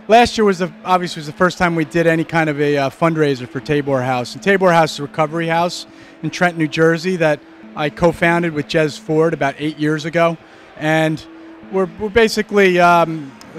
Last year was obviously the first time we did any kind of a fundraiser for Tabor House. And Tabor House is a recovery house in Trenton, New Jersey that I co-founded with Jez Ford about 8 years ago. And we're basically a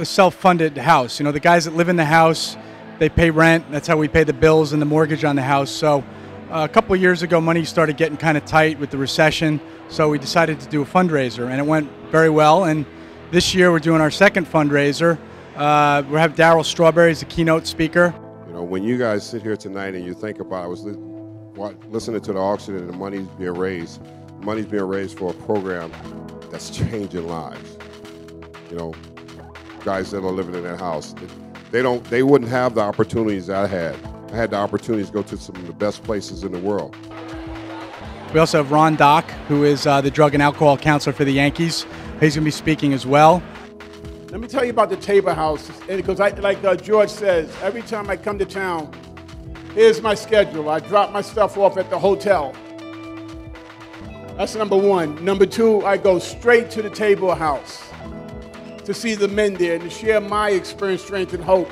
self-funded house. You know, the guys that live in the house, they pay rent. That's how we pay the bills and the mortgage on the house. So a couple of years ago, money started getting kind of tight with the recession. So we decided to do a fundraiser, and it went very well. And this year we're doing our second fundraiser. We have Darryl as the keynote speaker. You know, when you guys sit here tonight and you think about, I was listening to the auction and the money's being raised. Money's being raised for a program that's changing lives. You know, guys that are living in that house, they wouldn't have the opportunities that I had. I had the opportunity to go to some of the best places in the world. We also have Ron Dock, who is the drug and alcohol counselor for the Yankees. He's going to be speaking as well. Let me tell you about the Tabor House, because like George says, every time I come to town, here's my schedule. I drop my stuff off at the hotel. That's number one. Number two, I go straight to the Tabor House to see the men there and to share my experience, strength, and hope.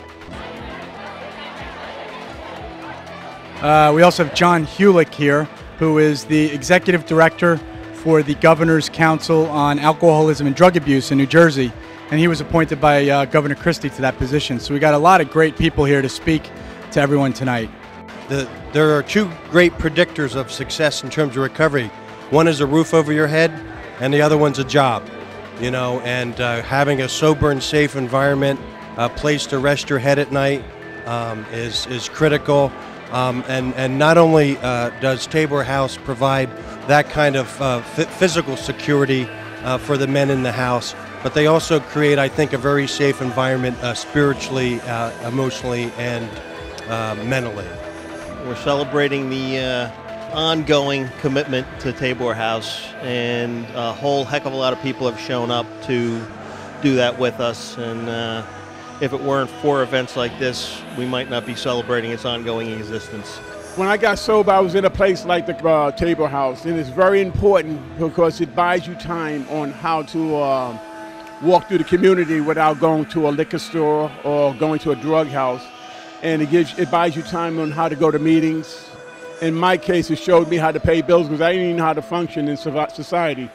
We also have John Hewlick here, who is the executive director for the Governor's Council on Alcoholism and Drug Abuse in New Jersey. And he was appointed by Governor Christie to that position. So we got a lot of great people here to speak to everyone tonight. There are two great predictors of success in terms of recovery. One is a roof over your head, and the other one's a job. You know, and having a sober and safe environment, a place to rest your head at night is critical. And not only does Tabor House provide that kind of physical security for the men in the house, but they also create, I think, a very safe environment spiritually, emotionally, and mentally. We're celebrating the ongoing commitment to Tabor House, and a whole heck of a lot of people have shown up to do that with us. And if it weren't for events like this, we might not be celebrating its ongoing existence. When I got sober, I was in a place like the Tabor House, and it's very important because it buys you time on how to walk through the community without going to a liquor store or going to a drug house. And it buys you time on how to go to meetings. In my case, it showed me how to pay bills because I didn't even know how to function in society.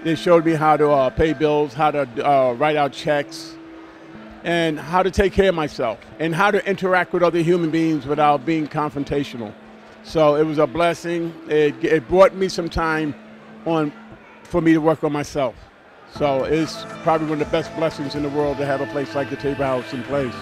It showed me how to pay bills, how to write out checks, and how to take care of myself, and how to interact with other human beings without being confrontational. So it was a blessing. It brought me some time for me to work on myself. So it's probably one of the best blessings in the world to have a place like the Tabor House in place.